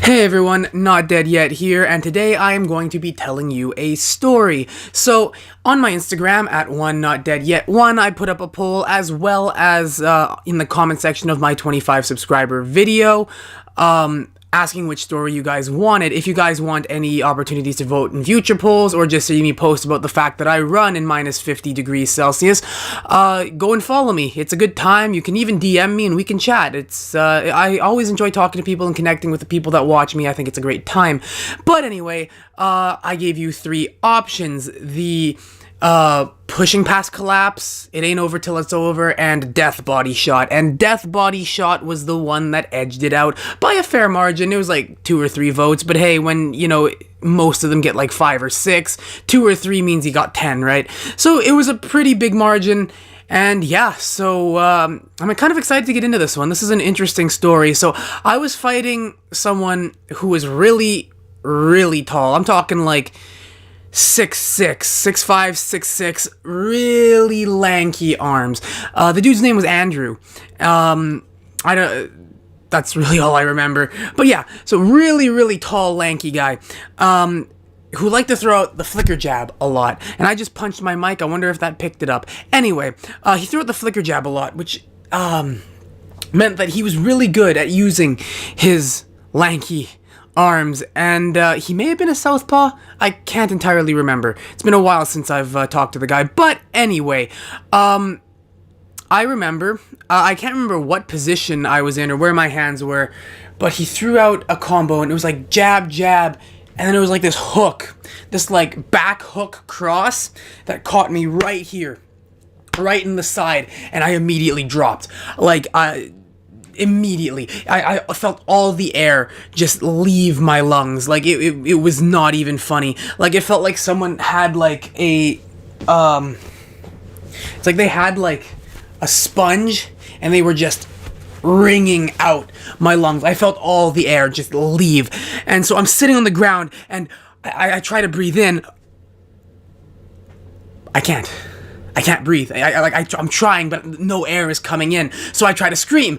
Hey everyone, Not Dead Yet here, and today I am going to be telling you a story. So, on my Instagram, at one not dead yet one, I put up a poll as well as in the comment section of my 25 subscriber video, asking which story you guys wanted. If you guys want any opportunities to vote in future polls, or just see me post about the fact that I run in minus 50 degrees Celsius, go and follow me. It's a good time. You can even DM me and we can chat. I always enjoy talking to people and connecting with the people that watch me. I think it's a great time. But anyway, I gave you three options. The pushing past collapse, it ain't over till it's over, and death body shot. And death body shot was the one that edged it out by a fair margin. It was like 2 or 3 votes, but hey, when, most of them get like 5 or 6, 2 or 3 means you got 10, right? So it was a pretty big margin. And yeah, so I'm kind of excited to get into this one. This is an interesting story. So I was fighting someone who was really, really tall. I'm talking like 6'6", 6'5", 6'6", really lanky arms. The dude's name was Andrew. That's really all I remember. But yeah, so really, really tall, lanky guy, who liked to throw out the flicker jab a lot. And I just punched my mic. I wonder if that picked it up. Anyway, he threw out the flicker jab a lot, which meant that he was really good at using his lanky arms, and he may have been a southpaw. I can't entirely remember. It's been a while since I've talked to the guy. But anyway, I remember, I can't remember what position I was in or where my hands were, but he threw out a combo, and it was like jab, jab, and then it was like this hook, this like back hook cross that caught me right here, right in the side, and I immediately dropped. Immediately, I felt all the air just leave my lungs. Like it was not even funny. Like it felt like someone had like a it's like they had like a sponge and they were just wringing out my lungs. I felt all the air just leave, and so I'm sitting on the ground and I try to breathe in. I can't breathe. I'm trying, but no air is coming in. So I try to scream.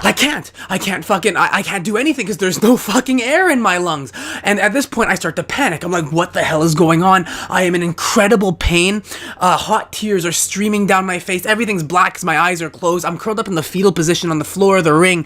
I can't do anything because there's no fucking air in my lungs. And at this point, I start to panic. I'm like, what the hell is going on? I am in incredible pain. Hot tears are streaming down my face. Everything's black because my eyes are closed. I'm curled up in the fetal position on the floor of the ring,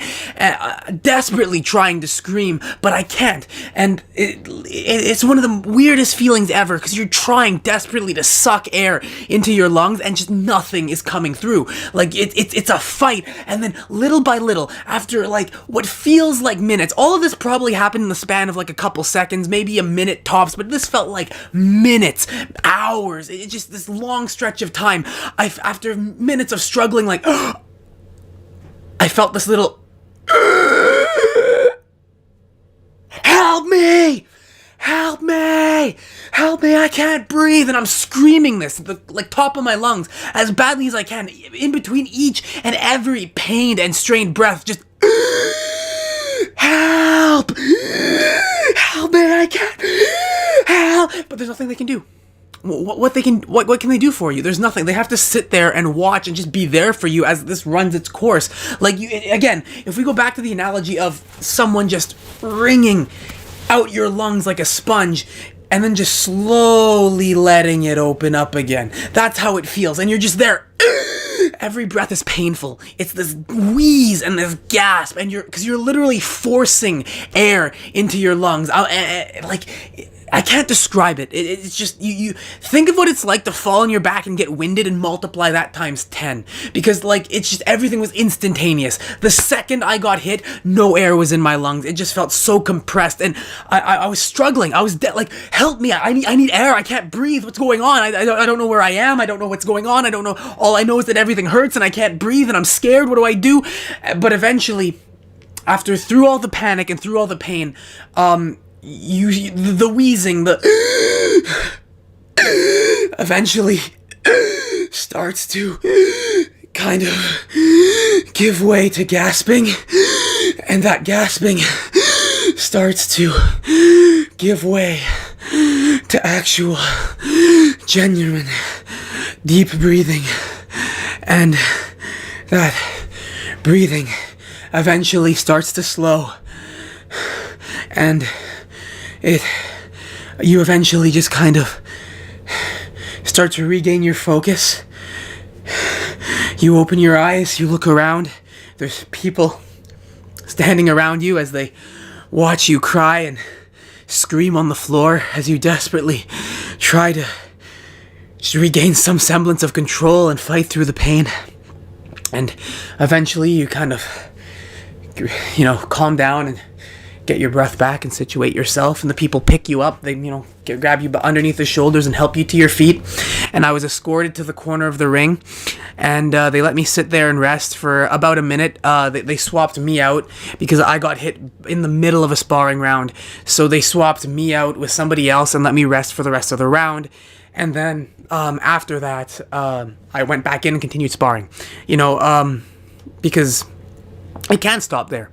desperately trying to scream, but I can't. And it's one of the weirdest feelings ever because you're trying desperately to suck air into your lungs and just nothing is coming through. Like, it's a fight. And then little by little, after like what feels like minutes, all of this probably happened in the span of like a couple seconds, maybe a minute tops, but this felt like minutes, hours. It's just this long stretch of time. After minutes of struggling, like I felt this little help me, help me, help me, I can't breathe. And I'm screaming this at the like top of my lungs as badly as I can, in between each and every pained and strained breath, just help, help me, I can't help. But there's nothing they can do. What can they do for you? There's nothing. They have to sit there and watch and just be there for you as this runs its course. Like, again, if we go back to the analogy of someone just wringing out your lungs like a sponge and then just slowly letting it open up again. That's how it feels. And you're just there. Every breath is painful. It's this wheeze and this gasp, and because you're literally forcing air into your lungs. I can't describe it. It's just, you think of what it's like to fall on your back and get winded and multiply that times 10. Because, like, it's just, everything was instantaneous. The second I got hit, no air was in my lungs. It just felt so compressed, and I was struggling. I was like, help me, I need air, I can't breathe, what's going on? I don't know where I am, I don't know what's going on, I don't know, all I know is that everything hurts and I can't breathe and I'm scared, what do I do? But eventually, through all the panic and through all the pain, the wheezing, eventually starts to kind of give way to gasping, and that gasping starts to give way to actual, genuine, deep breathing, and that breathing eventually starts to slow, and you eventually just kind of start to regain your focus. You open your eyes, you look around, there's people standing around you as they watch you cry and scream on the floor as you desperately try to just regain some semblance of control and fight through the pain. And eventually you kind of, calm down and get your breath back and situate yourself, and the people pick you up. They, grab you underneath the shoulders and help you to your feet. And I was escorted to the corner of the ring, and they let me sit there and rest for about a minute. They swapped me out because I got hit in the middle of a sparring round. So they swapped me out with somebody else and let me rest for the rest of the round. And then after that, I went back in and continued sparring. Because I can't stop there.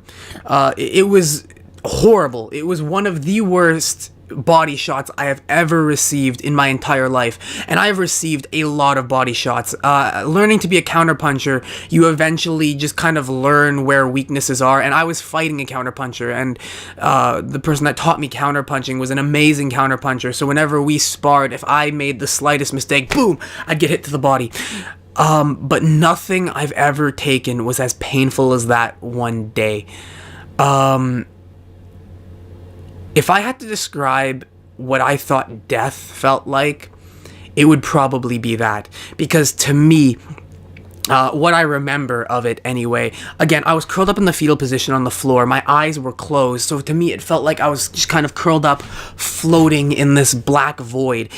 It was horrible. It was one of the worst body shots I have ever received in my entire life, and I have received a lot of body shots. Learning to be a counterpuncher, you eventually just kind of learn where weaknesses are, and I was fighting a counterpuncher, and the person that taught me counterpunching was an amazing counterpuncher, so whenever we sparred, if I made the slightest mistake, boom, I'd get hit to the body. But nothing I've ever taken was as painful as that one day. If I had to describe what I thought death felt like, it would probably be that. Because to me, what I remember of it anyway, again, I was curled up in the fetal position on the floor. My eyes were closed. So to me, it felt like I was just kind of curled up, floating in this black void.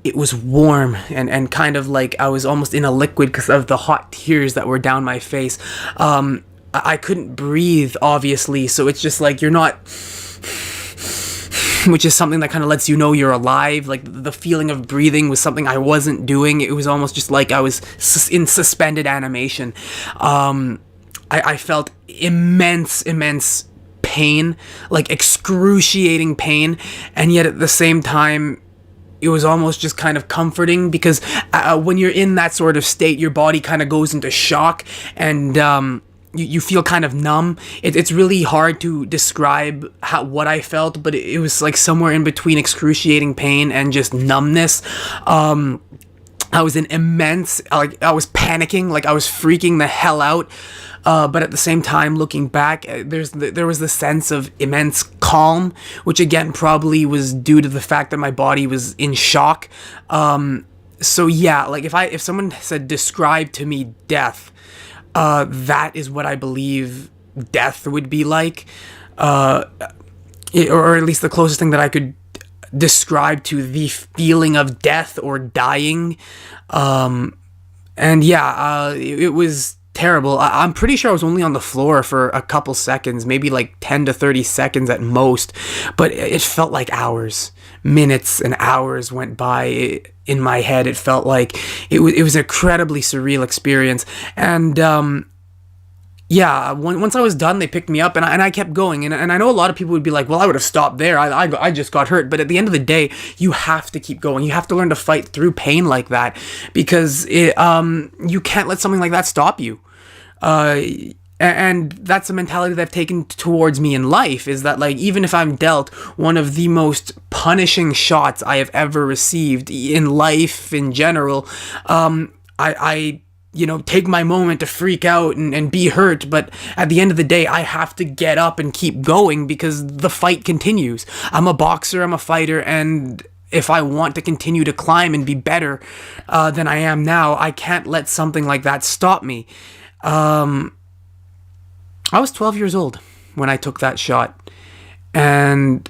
It was warm and kind of like I was almost in a liquid because of the hot tears that were down my face. I couldn't breathe, obviously. So it's just like you're not... which is something that kind of lets you know you're alive. Like, the feeling of breathing was something I wasn't doing. It was almost just like I was in suspended animation. I felt immense pain, like excruciating pain, and yet at the same time, it was almost just kind of comforting because when you're in that sort of state, your body kind of goes into shock, and you feel kind of numb. It's really hard to describe what I felt, but it was like somewhere in between excruciating pain and just numbness. I was in immense, like I was panicking, like I was freaking the hell out. But at the same time, looking back, there was the sense of immense calm, which again probably was due to the fact that my body was in shock. So yeah, like if someone said describe to me death, that is what I believe death would be like, or at least the closest thing that I could describe to the feeling of death or dying. And yeah, it was terrible. I'm pretty sure I was only on the floor for a couple seconds, maybe like 10 to 30 seconds at most, but it felt like hours. Minutes and hours went by in my head. It felt like it was an incredibly surreal experience. And yeah, once I was done, they picked me up, and I kept going. And I know a lot of people would be like, well, I would have stopped there. I just got hurt. But at the end of the day, you have to keep going. You have to learn to fight through pain like that, because you can't let something like that stop you. And that's a mentality that I've taken towards me in life, is that, like, even if I'm dealt one of the most punishing shots I have ever received in life in general, I take my moment to freak out and be hurt, but at the end of the day, I have to get up and keep going because the fight continues. I'm a boxer, I'm a fighter, and if I want to continue to climb and be better than I am now, I can't let something like that stop me. I was 12 years old when I took that shot, and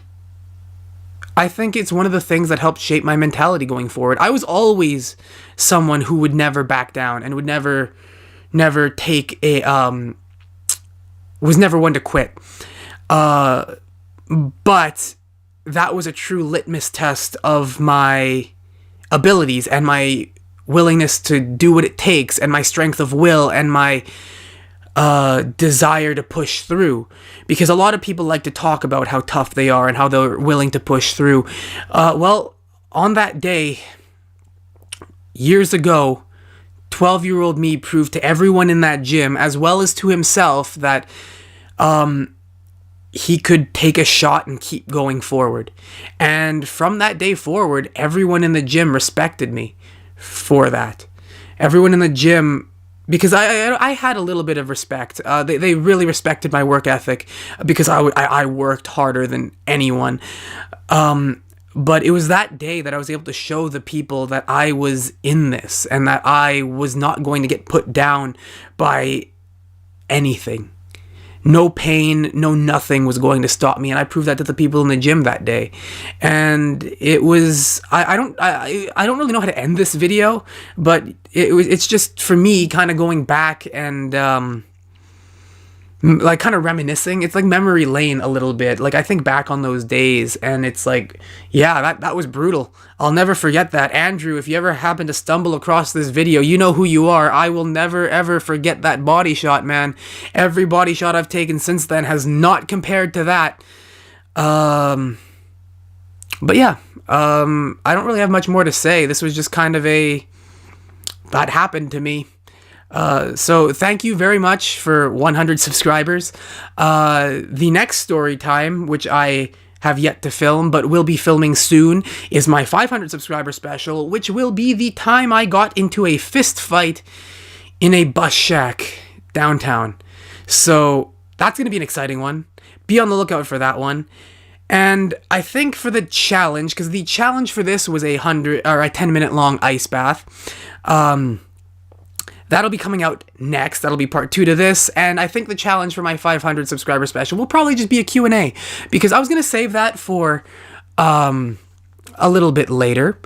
I think it's one of the things that helped shape my mentality going forward. I was always someone who would never back down and would never take was never one to quit. But that was a true litmus test of my abilities and my willingness to do what it takes, and my strength of will, and my desire to push through, because a lot of people like to talk about how tough they are and how they're willing to push through. Well, on that day, years ago, 12-year-old me proved to everyone in that gym, as well as to himself, that he could take a shot and keep going forward. And from that day forward, everyone in the gym respected me for that. Everyone in the gym, because I had a little bit of respect. They really respected my work ethic because I worked harder than anyone. But it was that day that I was able to show the people that I was in this and that I was not going to get put down by anything. No pain, no nothing was going to stop me, and I proved that to the people in the gym that day. And it was I don't really know how to end this video, but it's just for me kind of going back and like kind of reminiscing. It's like memory lane a little bit. Like I think back on those days and it's like, yeah, that was brutal. I'll never forget that. Andrew, if you ever happen to stumble across this video, you know who you are. I will never ever forget that body shot, man. Every body shot I've taken since then has not compared to that. But yeah, I don't really have much more to say. This was just kind of that happened to me. So thank you very much for 100 subscribers. The next story time, which I have yet to film, but will be filming soon, is my 500 subscriber special, which will be the time I got into a fist fight in a bus shack downtown. So that's going to be an exciting one. Be on the lookout for that one. And I think for the challenge, because the challenge for this was a 10-minute long ice bath, that'll be coming out next. That'll be part 2 to this. And I think the challenge for my 500 subscriber special will probably just be a Q&A, because I was going to save that for a little bit later.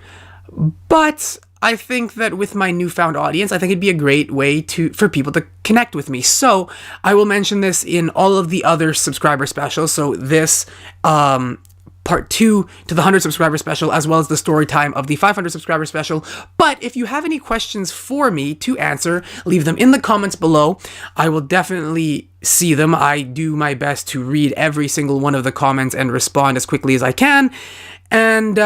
But I think that with my newfound audience, I think it'd be a great way for people to connect with me. So I will mention this in all of the other subscriber specials. So this part 2 to the 100 subscriber special, as well as the story time of the 500 subscriber special. But if you have any questions for me to answer, leave them in the comments below. I will definitely see them. I do my best to read every single one of the comments and respond as quickly as I can. And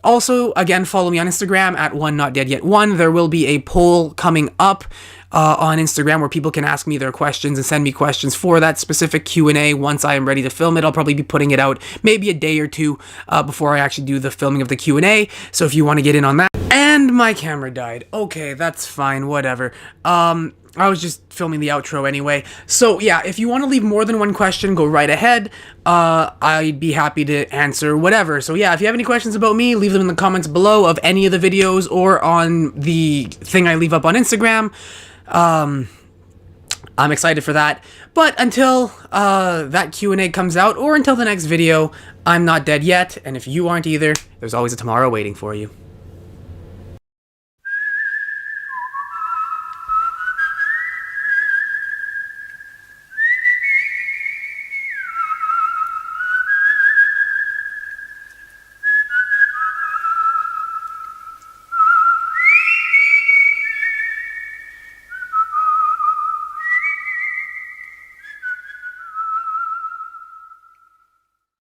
also, again, follow me on Instagram at onenotdeadyet1. There will be a poll coming up on Instagram where people can ask me their questions and send me questions for that specific Q&A. Once I am ready to film it, I'll probably be putting it out maybe a day or two before I actually do the filming of the Q&A. So if you want to get in on that. And my camera died. Okay, that's fine, whatever. I was just filming the outro anyway. So yeah, if you want to leave more than one question, go right ahead. I'd be happy to answer whatever. So yeah, if you have any questions about me, leave them in the comments below of any of the videos or on the thing I leave up on Instagram. I'm excited for that. But until that Q&A comes out, or until the next video, I'm not dead yet. And if you aren't either, there's always a tomorrow waiting for you.